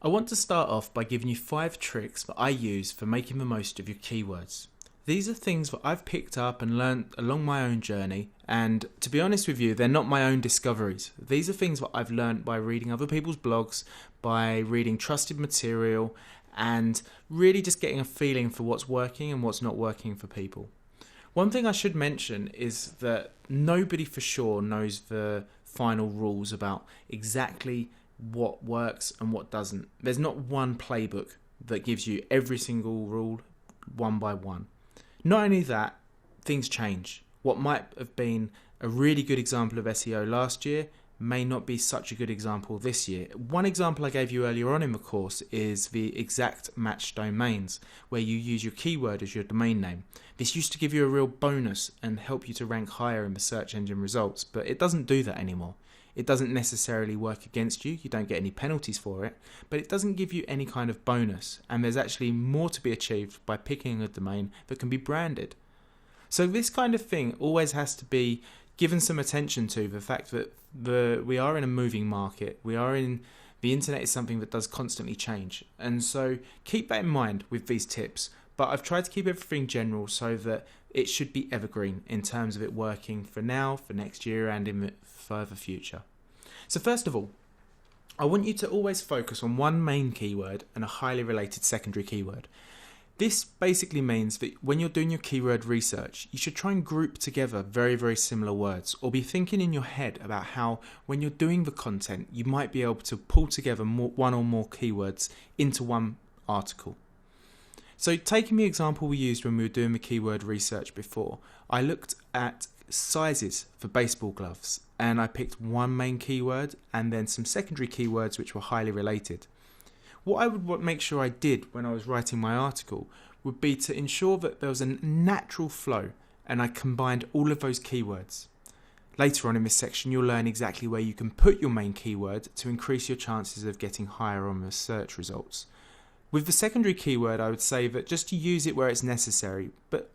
I want to start off by giving you 5 tricks that I use for making the most of your keywords. These are things that I've picked up and learned along my own journey, and to be honest with you, they're not my own discoveries. These are things that I've learned by reading other people's blogs, by reading trusted material, and really just getting a feeling for what's working and what's not working for people. One thing I should mention is that nobody for sure knows the final rules about exactly what works and what doesn't. There's not one playbook that gives you every single rule one by one. Not only that, things change. What might have been a really good example of SEO last year may not be such a good example this year. One example I gave you earlier on in the course is the exact match domains, where you use your keyword as your domain name. This used to give you a real bonus and help you to rank higher in the search engine results, but it doesn't do that anymore. It doesn't necessarily work against you, you don't get any penalties for it, but it doesn't give you any kind of bonus, and there's actually more to be achieved by picking a domain that can be branded. So this kind of thing always has to be given some attention to, the fact that we are in a moving market, the internet is something that does constantly change, and so keep that in mind with these tips. But I've tried to keep everything general so that it should be evergreen in terms of it working for now, for next year, and in the further future. So first of all, I want you to always focus on one main keyword and a highly related secondary keyword. This basically means that when you're doing your keyword research, you should try and group together very, very similar words, or be thinking in your head about how when you're doing the content, you might be able to pull together one or more keywords into one article. So taking the example we used when we were doing the keyword research before, I looked at sizes for baseball gloves, and I picked one main keyword and then some secondary keywords which were highly related. What I would make sure I did when I was writing my article would be to ensure that there was a natural flow, and I combined all of those keywords. Later on in this section, you'll learn exactly where you can put your main keyword to increase your chances of getting higher on the search results. With the secondary keyword, I would say that just to use it where it's necessary, but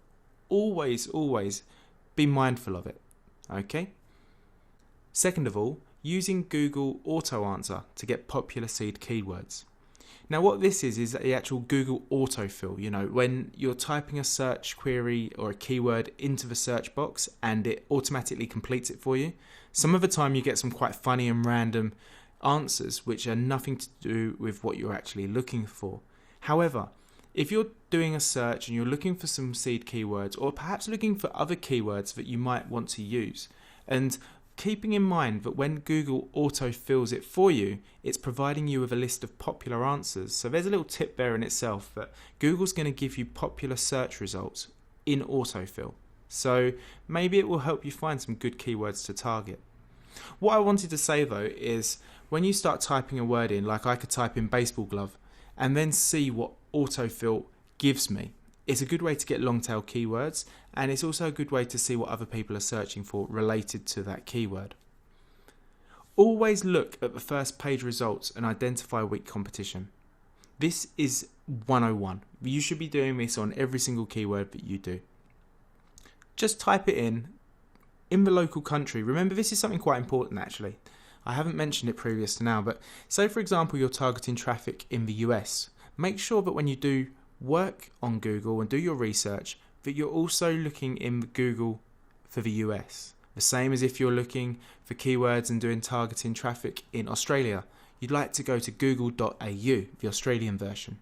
always be mindful of it. Okay? Second of all, using Google Auto Answer to get popular seed keywords. Now what this is the actual Google autofill. When you're typing a search query or a keyword into the search box and it automatically completes it for you. Some of the time you get some quite funny and random answers which are nothing to do with what you're actually looking for. However, if you're doing a search and you're looking for some seed keywords, or perhaps looking for other keywords that you might want to use, and keeping in mind that when Google auto-fills it for you, it's providing you with a list of popular answers. So there's a little tip there in itself that Google's going to give you popular search results in autofill. So maybe it will help you find some good keywords to target. What I wanted to say though is when you start typing a word in, like I could type in baseball glove and then see what autofill gives me. It's a good way to get long tail keywords, and it's also a good way to see what other people are searching for related to that keyword. Always look at the first page results and identify weak competition. This is 101. You should be doing this on every single keyword that you do. Just type it in the local country. Remember, this is something quite important actually. I haven't mentioned it previous to now, but say for example you're targeting traffic in the US. Make sure that when you do work on Google and do your research that you're also looking in Google for the US. The same as if you're looking for keywords and doing targeting traffic in Australia. You'd like to go to google.au, the Australian version.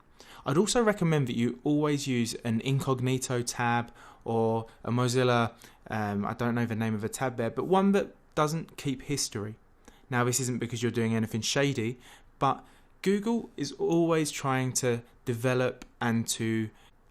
I'd also recommend that you always use an incognito tab or a Mozilla, I don't know the name of the tab there, but one that doesn't keep history. Now this isn't because you're doing anything shady, but Google is always trying to develop and to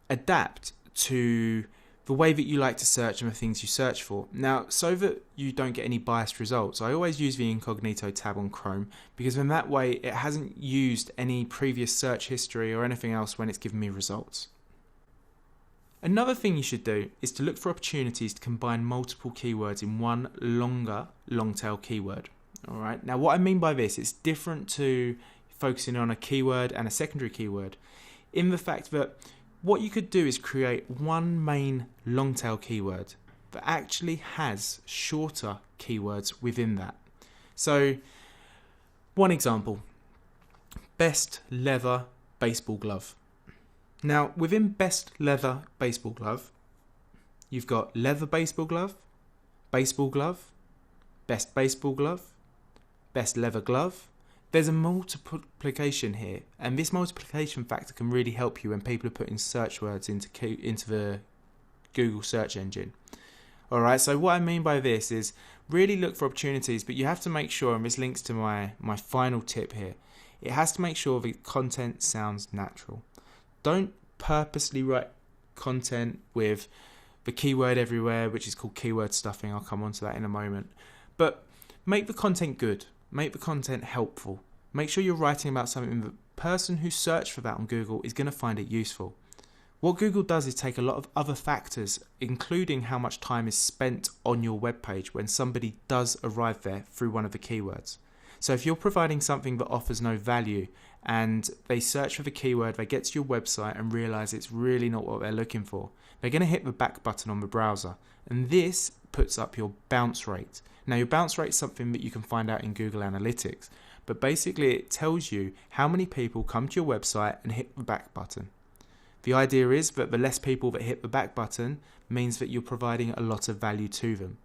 adapt to the way that you like to search and the things you search for. Now, so that you don't get any biased results, I always use the incognito tab on Chrome, because in that way it hasn't used any previous search history or anything else when it's given me results. Another thing you should do is to look for opportunities to combine multiple keywords in one longer long tail keyword. Alright, now what I mean by this, it's different to focusing on a keyword and a secondary keyword, in the fact that what you could do is create one main long tail keyword that actually has shorter keywords within that. So, one example, best leather baseball glove. Now, within best leather baseball glove, you've got leather baseball glove, best baseball glove, best leather glove. There's a multiplication here, and this multiplication factor can really help you when people are putting search words into the Google search engine. Alright, so what I mean by this is really look for opportunities, but you have to make sure, and this links to my final tip here, it has to make sure the content sounds natural. Don't purposely write content with the keyword everywhere, which is called keyword stuffing. I'll come on to that in a moment. But make the content good. Make the content helpful. Make sure you're writing about something the person who searched for that on Google is going to find it useful. What Google does is take a lot of other factors, including how much time is spent on your web page when somebody does arrive there through one of the keywords. So if you're providing something that offers no value and they search for the keyword, they get to your website and realize it's really not what they're looking for, they're going to hit the back button on the browser. And this puts up your bounce rate. Now, your bounce rate is something that you can find out in Google Analytics, but basically it tells you how many people come to your website and hit the back button. The idea is that the less people that hit the back button means that you're providing a lot of value to them.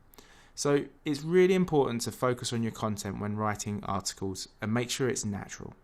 So it's really important to focus on your content when writing articles and make sure it's natural.